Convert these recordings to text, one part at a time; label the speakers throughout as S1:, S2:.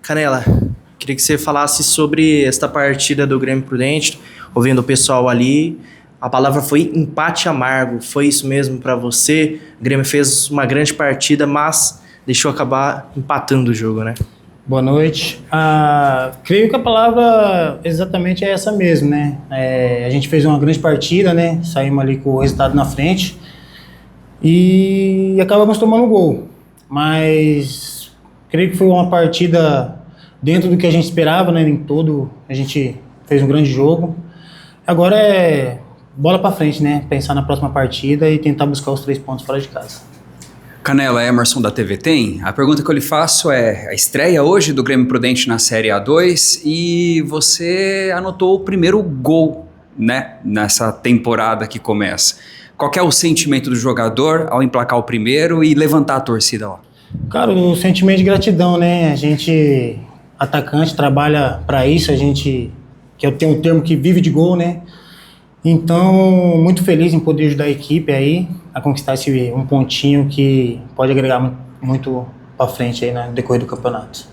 S1: Canela, queria que você falasse sobre esta partida do Grêmio Prudente, ouvindo o pessoal ali. A palavra foi empate amargo. Foi isso mesmo para você? O Grêmio fez uma grande partida, mas deixou acabar empatando o jogo, né?
S2: Boa noite. Creio que a palavra exatamente é essa mesmo, né? A gente fez uma grande partida, né? Saímos ali com o resultado na frente e acabamos tomando um gol. Mas creio que foi uma partida dentro do que a gente esperava, né? Em todo, a gente fez um grande jogo. Agora é bola para frente, né? Pensar na próxima partida e tentar buscar os 3 pontos fora de casa.
S3: Canela, Emerson da TV Tem. A pergunta que eu lhe faço é: a estreia hoje do Grêmio Prudente na Série A2 e você anotou o primeiro gol, né, nessa temporada que começa. Qual que é o sentimento do jogador ao emplacar o primeiro e levantar a torcida lá?
S2: Cara, o sentimento de gratidão, né? A gente, atacante, trabalha para isso, a gente, que eu tenho um termo que vive de gol, né? Então, muito feliz em poder ajudar a equipe aí a conquistar esse um pontinho que pode agregar muito para frente aí no decorrer do campeonato.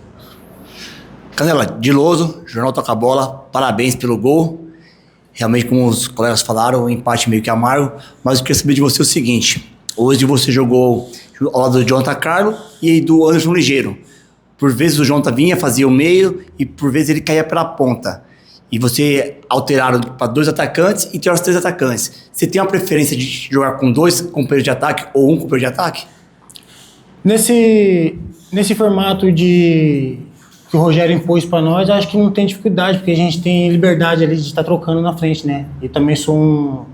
S4: Canela, Diloso, Jornal Toca Bola, parabéns pelo gol. Realmente, como os colegas falaram, um empate meio que amargo, mas eu queria saber de você o seguinte: hoje você jogou ao lado do Jonathan Carlos e do Anderson Ligeiro. Por vezes o Jonathan vinha, fazia o meio e por vezes ele caía pela ponta. E você alteraram para 2 atacantes e tem os 3 atacantes. Você tem uma preferência de jogar com 2 companheiros de ataque ou um companheiro de ataque?
S2: Nesse formato que o Rogério impôs para nós, acho que não tem dificuldade, porque a gente tem liberdade ali de estar trocando na frente, né? E também sou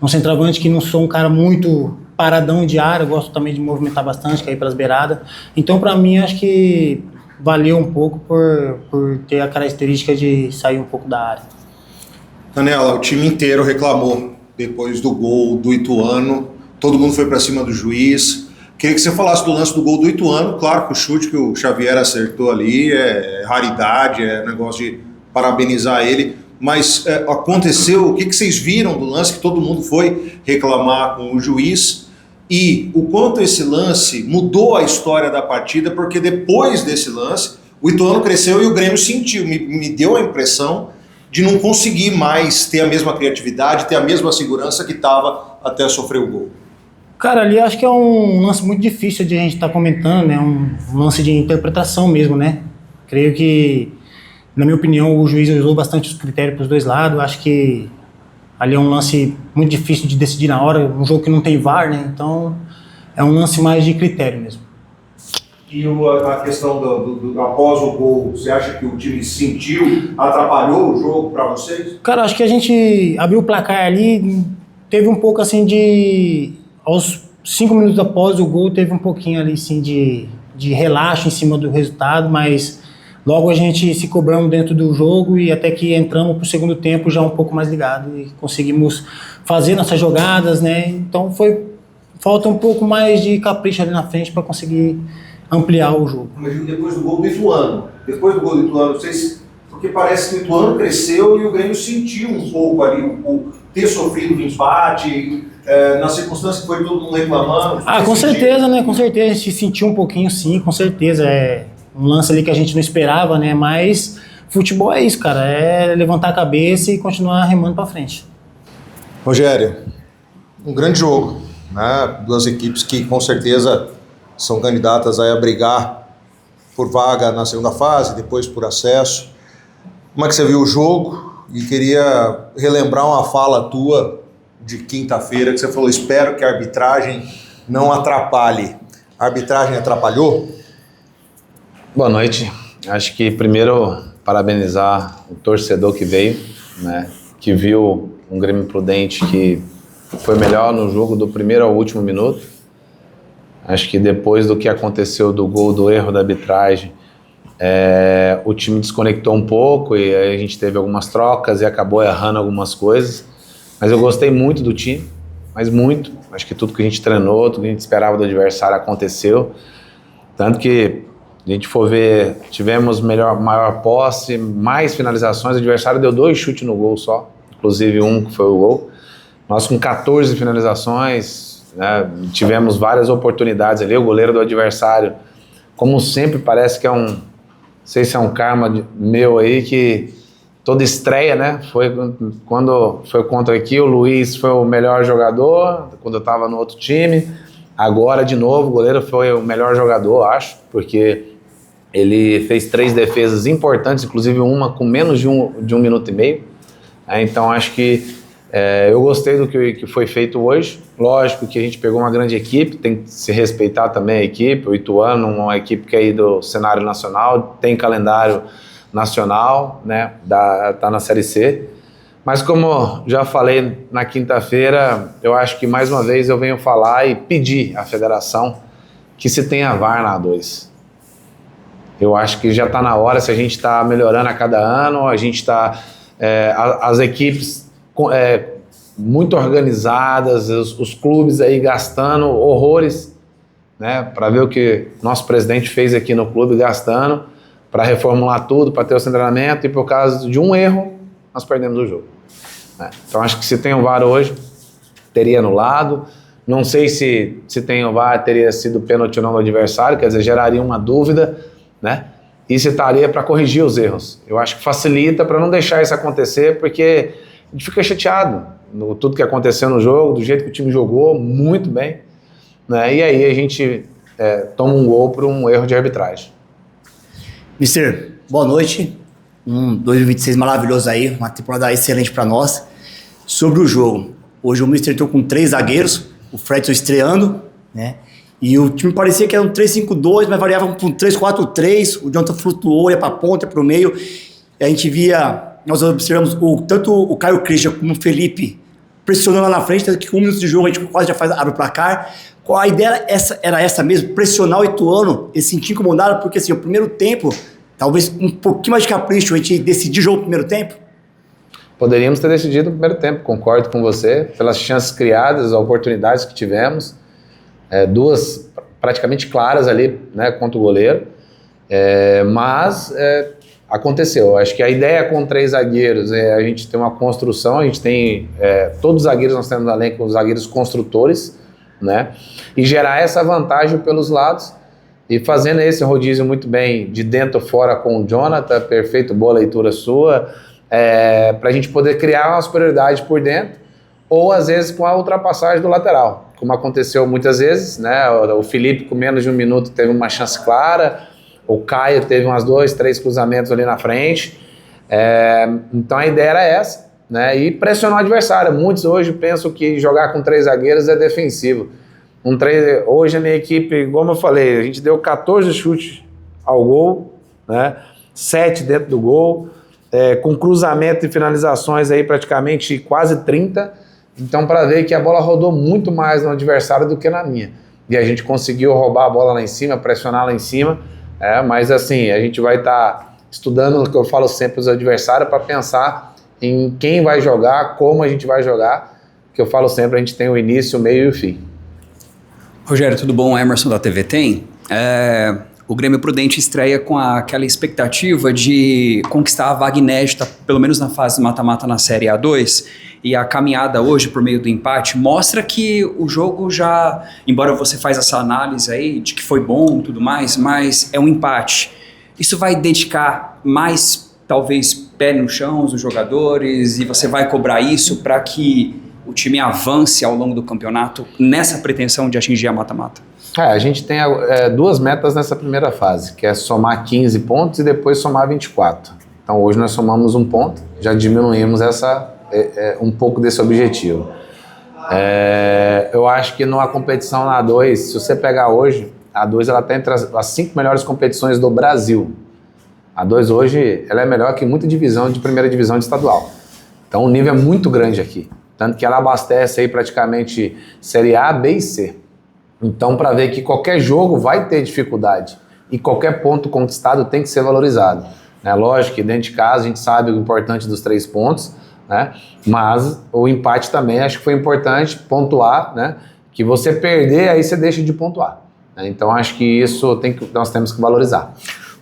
S2: um centroavante que não sou um cara muito paradão de área, gosto também de movimentar bastante, cair pelas beiradas. Então, para mim, acho que valeu um pouco por ter a característica de sair um pouco da área.
S5: Canela, o time inteiro reclamou depois do gol do Ituano, todo mundo foi para cima do juiz. Queria que você falasse do lance do gol do Ituano. Claro que o chute que o Xavier acertou ali é raridade, é negócio de parabenizar ele, mas aconteceu, o que vocês viram do lance que todo mundo foi reclamar com o juiz? E o quanto esse lance mudou a história da partida, porque depois desse lance, o Ituano cresceu e o Grêmio sentiu, me deu a impressão de não conseguir mais ter a mesma criatividade, ter a mesma segurança que estava até sofrer o gol.
S2: Cara, ali acho que é um lance muito difícil de a gente estar comentando, né? Um lance de interpretação mesmo, né? Creio que, na minha opinião, o juiz usou bastante os critérios para os dois lados. Acho que ali é um lance muito difícil de decidir na hora, um jogo que não tem VAR, né? Então é um lance mais de critério mesmo.
S5: E a questão após o gol, você acha que o time sentiu, atrapalhou o jogo para vocês?
S2: Cara, acho que a gente abriu o placar ali, teve um pouco assim aos 5 minutos após o gol, teve um pouquinho ali assim de relaxo em cima do resultado, mas logo a gente se cobramos dentro do jogo e até que entramos para o segundo tempo já um pouco mais ligado e conseguimos fazer nossas jogadas, né? Então falta um pouco mais de capricho ali na frente para conseguir ampliar o jogo.
S5: Imagino depois do gol do Ituano. Depois do gol do Ituano, porque parece que o Ituano cresceu e o Grêmio sentiu um pouco ali o ter sofrido o empate, na circunstância que foi todo mundo reclamando.
S2: Com certeza, né? Com certeza a gente sentiu um pouquinho, sim, com certeza. É um lance ali que a gente não esperava, né? Mas futebol é isso, cara. É levantar a cabeça e continuar remando para frente.
S5: Rogério, um grande jogo, né? 2 equipes que com certeza são candidatas a brigar por vaga na segunda fase, depois por acesso. Como é que você viu o jogo? E queria relembrar uma fala tua de quinta-feira, que você falou: espero que a arbitragem não atrapalhe. A arbitragem atrapalhou?
S6: Boa noite. Acho que primeiro parabenizar o torcedor que veio, né, que viu um Grêmio Prudente que foi melhor no jogo do primeiro ao último minuto. Acho que depois do que aconteceu do gol, do erro da arbitragem, o time desconectou um pouco e aí a gente teve algumas trocas e acabou errando algumas coisas. Mas eu gostei muito do time, mas muito. Acho que tudo que a gente treinou, tudo que a gente esperava do adversário aconteceu. Tanto que, a gente for ver, tivemos maior posse, mais finalizações. O adversário deu 2 chutes no gol só, inclusive um que foi o gol. Nós com 14 finalizações, né, tivemos várias oportunidades ali. O goleiro do adversário, como sempre, parece que é sei se é um karma meu aí, que toda estreia, né? Quando foi contra aqui, o Luiz foi o melhor jogador, quando eu estava no outro time. Agora, de novo, o goleiro foi o melhor jogador, acho, porque ele fez 3 defesas importantes, inclusive uma com menos de um minuto e meio. Então, acho que eu gostei do que foi feito hoje. Lógico que a gente pegou uma grande equipe, tem que se respeitar também a equipe. O Ituano, uma equipe que é aí do cenário nacional, tem calendário nacional, né? Tá na Série C. Mas como já falei na quinta-feira, eu acho que mais uma vez eu venho falar e pedir à federação que se tenha VAR na A2. Eu acho que já está na hora, se a gente está melhorando a cada ano, a gente está... as equipes muito organizadas, os clubes aí gastando horrores, né, para ver o que nosso presidente fez aqui no clube, gastando para reformular tudo, para ter o treinamento, e por causa de um erro, nós perdemos o jogo. Né? Então acho que se tem o VAR hoje, teria anulado. Não sei se tem o VAR, teria sido pênalti ou não do adversário, quer dizer, geraria uma dúvida, né? E se estaria para corrigir os erros. Eu acho que facilita para não deixar isso acontecer, porque a gente fica chateado no tudo que aconteceu no jogo, do jeito que o time jogou, muito bem, né? E aí a gente toma um gol por um erro de arbitragem.
S4: Mister, boa noite. 2026 maravilhoso aí, uma temporada excelente para nós. Sobre o jogo, hoje o Mister entrou com 3 zagueiros, o Fredson estreando, né? E o time parecia que era um 3-5-2, mas variava para um 3-4-3. O Jonathan flutuou, ia para a ponta, para o meio. E a gente via, nós observamos tanto o Caio Christian como o Felipe pressionando lá na frente, tanto que com 1 minuto de jogo a gente quase já abre o placar. Qual a ideia era essa mesmo, pressionar o Ituano, eles se sentiam incomodados, porque assim, o primeiro tempo, talvez um pouquinho mais de capricho, a gente decidir o jogo no primeiro tempo?
S6: Poderíamos ter decidido no primeiro tempo, concordo com você, pelas chances criadas, as oportunidades que tivemos. 2 praticamente claras ali, né, contra o goleiro, mas aconteceu. Acho que a ideia com 3 zagueiros a gente tem uma construção, a gente tem todos os zagueiros, nós temos além com os zagueiros construtores, né, e gerar essa vantagem pelos lados e fazendo esse rodízio muito bem de dentro fora com o Jonathan, perfeito, boa leitura sua, para a gente poder criar uma superioridade por dentro, ou às vezes com a ultrapassagem do lateral, como aconteceu muitas vezes, né? O Felipe com menos de 1 minuto teve uma chance clara, o Caio teve umas 2, 3 cruzamentos ali na frente, então a ideia era essa, né? E pressionar o adversário. Muitos hoje pensam que jogar com 3 zagueiros é defensivo. Hoje a minha equipe, como eu falei, a gente deu 14 chutes ao gol, né? 7 dentro do gol, com cruzamento e finalizações aí praticamente quase 30. Então, para ver que a bola rodou muito mais no adversário do que na minha. E a gente conseguiu roubar a bola lá em cima, pressionar lá em cima. Mas assim, a gente vai estar estudando o que eu falo sempre os adversários para pensar em quem vai jogar, como a gente vai jogar. Que eu falo sempre, a gente tem o início, o meio e o fim.
S3: Rogério, tudo bom? Emerson da TV Tem. O Grêmio Prudente estreia com aquela expectativa de conquistar a vaga inédita, pelo menos na fase mata-mata na Série A2, e a caminhada hoje por meio do empate mostra que o jogo já, embora você faz essa análise aí de que foi bom e tudo mais, mas é um empate. Isso vai dedicar mais, talvez, pé no chão os jogadores, e você vai cobrar isso para que o time avance ao longo do campeonato nessa pretensão de atingir a mata-mata?
S6: A gente tem 2 metas nessa primeira fase, que é somar 15 pontos e depois somar 24. Então hoje nós somamos 1 ponto, já diminuímos um pouco desse objetivo. Eu acho que numa competição na A2, se você pegar hoje, a A2 ela está entre as 5 melhores competições do Brasil. A A2 hoje ela é melhor que muita divisão de primeira divisão de estadual. Então o nível é muito grande aqui. Tanto que ela abastece aí praticamente Série A, B e C. Então, para ver que qualquer jogo vai ter dificuldade e qualquer ponto conquistado tem que ser valorizado. Né? Lógico que dentro de casa a gente sabe o importante dos 3 pontos, né? Mas o empate também acho que foi importante pontuar, né? Que você perder, aí você deixa de pontuar. Né? Então, acho que isso nós temos que valorizar.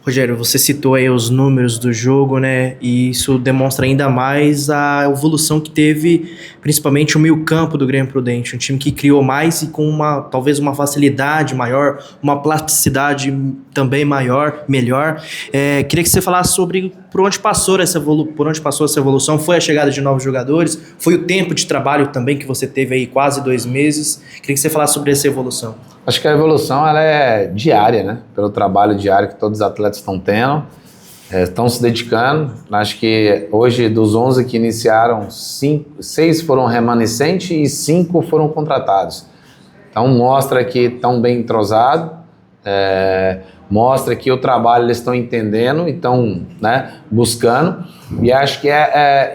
S1: Rogério, você citou aí os números do jogo, né? E isso demonstra ainda mais a evolução que teve, principalmente o meio-campo do Grêmio Prudente, um time que criou mais e com talvez uma facilidade maior, uma plasticidade também maior, melhor. Queria que você falasse sobre por onde passou essa evolução. Foi a chegada de novos jogadores, foi o tempo de trabalho também que você teve aí quase 2 meses. Queria que você falasse sobre essa evolução.
S6: Acho que a evolução ela é diária, né? Pelo trabalho diário que todos os atletas estão tendo, estão se dedicando. Acho que hoje, dos 11 que iniciaram, 6 foram remanescentes e 5 foram contratados. Então, mostra que estão bem entrosados, mostra que o trabalho eles estão entendendo e estão, né, buscando. E acho que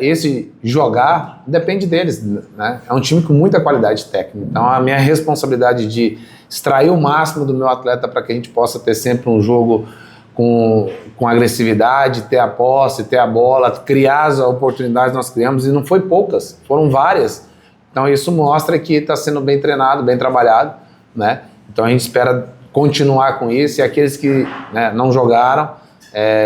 S6: esse jogar depende deles, né? É um time com muita qualidade técnica. Então, a minha responsabilidade de extrair o máximo do meu atleta para que a gente possa ter sempre um jogo com agressividade, ter a posse, ter a bola, criar as oportunidades que nós criamos, e não foi poucas, foram várias. Então isso mostra que está sendo bem treinado, bem trabalhado, né? Então a gente espera continuar com isso, e aqueles que, né, não jogaram,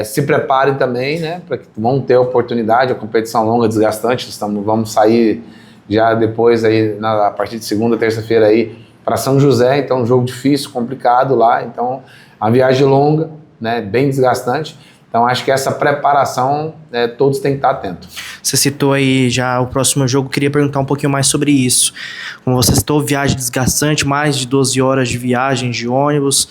S6: se preparem também, né, para que vão ter oportunidade. A competição longa, desgastante, vamos sair já depois aí, a partir de segunda, terça-feira aí, para São José, então um jogo difícil, complicado lá, então a viagem longa, né, bem desgastante. Então acho que essa preparação todos têm que estar atentos.
S1: Você citou aí já o próximo jogo, queria perguntar um pouquinho mais sobre isso. Como você citou, viagem desgastante, mais de 12 horas de viagem de ônibus,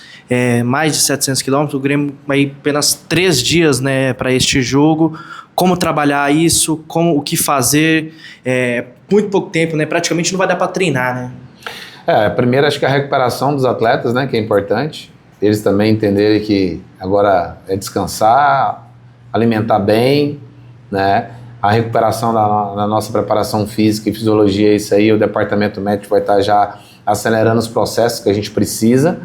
S1: mais de 700 quilômetros, o Grêmio vai apenas 3 dias, né, para este jogo. Como trabalhar isso, o que fazer, muito pouco tempo, né, praticamente não vai dar para treinar, né?
S6: Primeiro acho que a recuperação dos atletas, né, que é importante. Eles também entenderem que agora é descansar, alimentar bem, né? A recuperação da nossa preparação física e fisiologia, isso aí o departamento médico vai estar já acelerando os processos que a gente precisa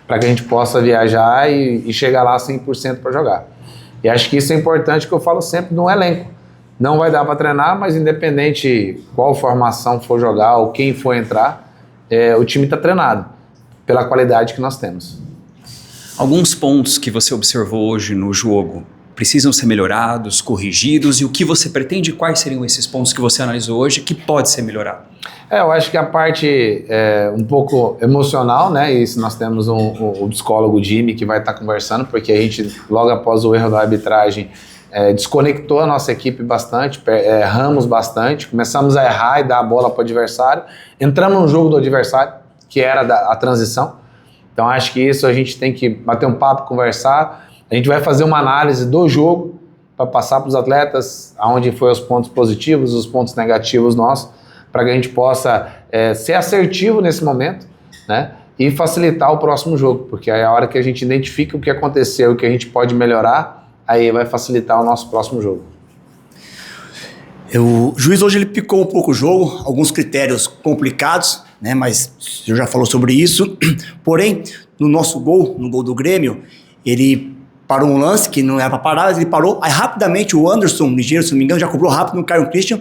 S6: para que a gente possa viajar e chegar lá 100% para jogar. E acho que isso é importante, que eu falo sempre no elenco. Não vai dar para treinar, mas independente qual formação for jogar ou quem for entrar, o time está treinado pela qualidade que nós temos.
S3: Alguns pontos que você observou hoje no jogo precisam ser melhorados, corrigidos, e o que você pretende, quais seriam esses pontos que você analisou hoje que pode ser melhorado?
S6: Eu acho que a parte um pouco emocional, né? Isso nós temos o psicólogo Jimmy que vai estar conversando, porque a gente, logo após o erro da arbitragem, desconectou a nossa equipe bastante, erramos bastante, começamos a errar e dar a bola para o adversário, entramos no jogo do adversário, que era a transição. Então acho que isso a gente tem que bater um papo, conversar. A gente vai fazer uma análise do jogo para passar para os atletas aonde foi os pontos positivos, os pontos negativos nossos, para que a gente possa ser assertivo nesse momento, né? E facilitar o próximo jogo, porque aí a hora que a gente identifica o que aconteceu, o que a gente pode melhorar, aí vai facilitar o nosso próximo jogo.
S4: O juiz hoje ele picou um pouco o jogo, alguns critérios complicados, né? Mas o senhor já falou sobre isso. Porém, no nosso gol, no gol do Grêmio, ele parou um lance que não era para parar, mas ele parou. Aí rapidamente o Anderson, ligeiro, se não me engano, já cobrou rápido no Caio Christian.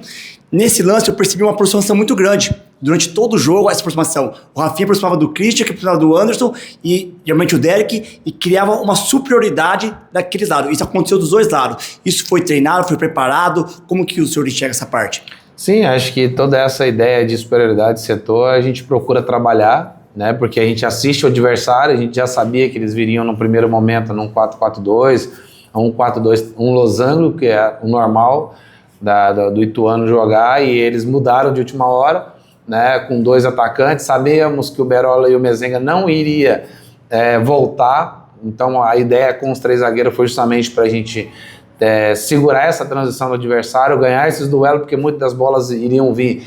S4: Nesse lance eu percebi uma aproximação muito grande. Durante todo o jogo, essa aproximação. O Rafinha aproximava do Christian, que aproximava do Anderson, e geralmente o Derek, e criava uma superioridade daqueles lados. Isso aconteceu dos dois lados. Isso foi treinado, foi preparado. Como que o senhor enxerga essa parte?
S6: Sim, acho que toda essa ideia de superioridade de setor a gente procura trabalhar, né? Porque a gente assiste o adversário, a gente já sabia que eles viriam no primeiro momento num 4-4-2, um 4-2, um losango, que é o normal do Ituano jogar, e eles mudaram de última hora, né, com 2 atacantes. Sabíamos que o Berola e o Mezenga não iria voltar, então a ideia com os 3 zagueiros foi justamente para a gente segurar essa transição do adversário, ganhar esses duelos, porque muitas das bolas iriam vir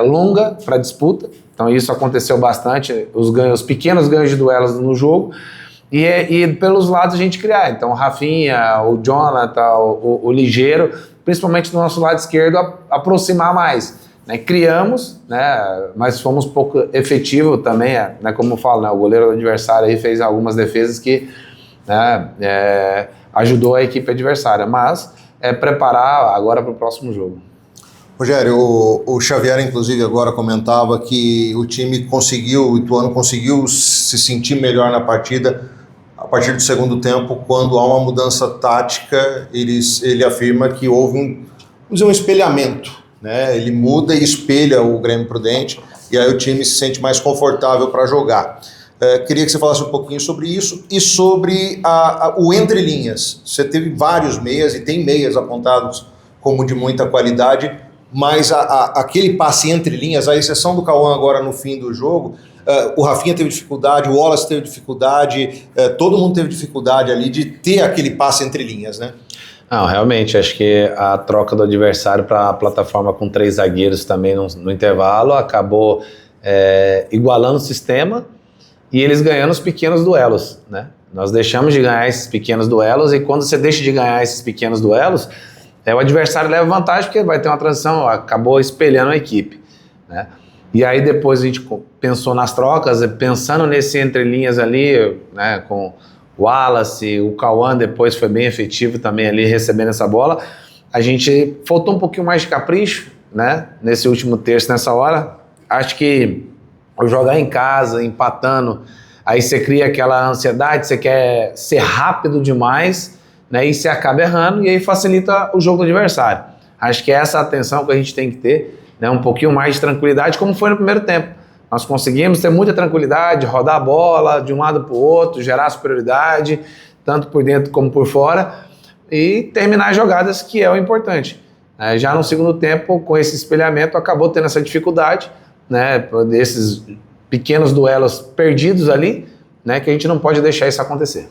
S6: longa para disputa. Então isso aconteceu bastante, os pequenos ganhos de duelos no jogo, e pelos lados a gente criar. Então o Rafinha, o Jonathan, o Ligeiro, principalmente do nosso lado esquerdo, aproximar mais. Né? Criamos, né? Mas fomos pouco efetivos também, né? Como eu falo, né? O goleiro do adversário aí fez algumas defesas que, né, ajudou a equipe adversária, mas preparar agora para o próximo jogo.
S5: Rogério, o Xavier, inclusive, agora comentava que o time conseguiu, o Ituano conseguiu se sentir melhor na partida a partir do segundo tempo, quando há uma mudança tática, ele afirma que houve vamos dizer, um espelhamento, né? Ele muda e espelha o Grêmio Prudente, e aí o time se sente mais confortável para jogar. Queria que você falasse um pouquinho sobre isso e sobre o entre linhas. Você teve vários meias e tem meias apontados como de muita qualidade, mas aquele passe entre linhas, à exceção do Cauã agora no fim do jogo, o Rafinha teve dificuldade, o Wallace teve dificuldade, todo mundo teve dificuldade ali de ter aquele passe entre linhas, né?
S6: Não, realmente, acho que a troca do adversário para a plataforma com 3 zagueiros também no intervalo acabou igualando o sistema e eles ganhando os pequenos duelos, né? Nós deixamos de ganhar esses pequenos duelos e quando você deixa de ganhar esses pequenos duelos, o adversário leva vantagem porque vai ter uma transição, acabou espelhando a equipe, né? E aí depois a gente pensou nas trocas, pensando nesse entre linhas ali, né, com o Wallace, o Cauã depois foi bem efetivo também ali recebendo essa bola. A gente faltou um pouquinho mais de capricho, né, nesse último terço, nessa hora. Acho que jogar em casa, empatando, aí você cria aquela ansiedade, você quer ser rápido demais, né, e você acaba errando e aí facilita o jogo do adversário. Acho que é essa atenção que a gente tem que ter, né, um pouquinho mais de tranquilidade, como foi no primeiro tempo. Nós conseguimos ter muita tranquilidade, rodar a bola de um lado para o outro, gerar superioridade, tanto por dentro como por fora, e terminar as jogadas, que é o importante. Já no segundo tempo, com esse espelhamento, acabou tendo essa dificuldade, né, desses pequenos duelos perdidos ali, né, que a gente não pode deixar isso acontecer.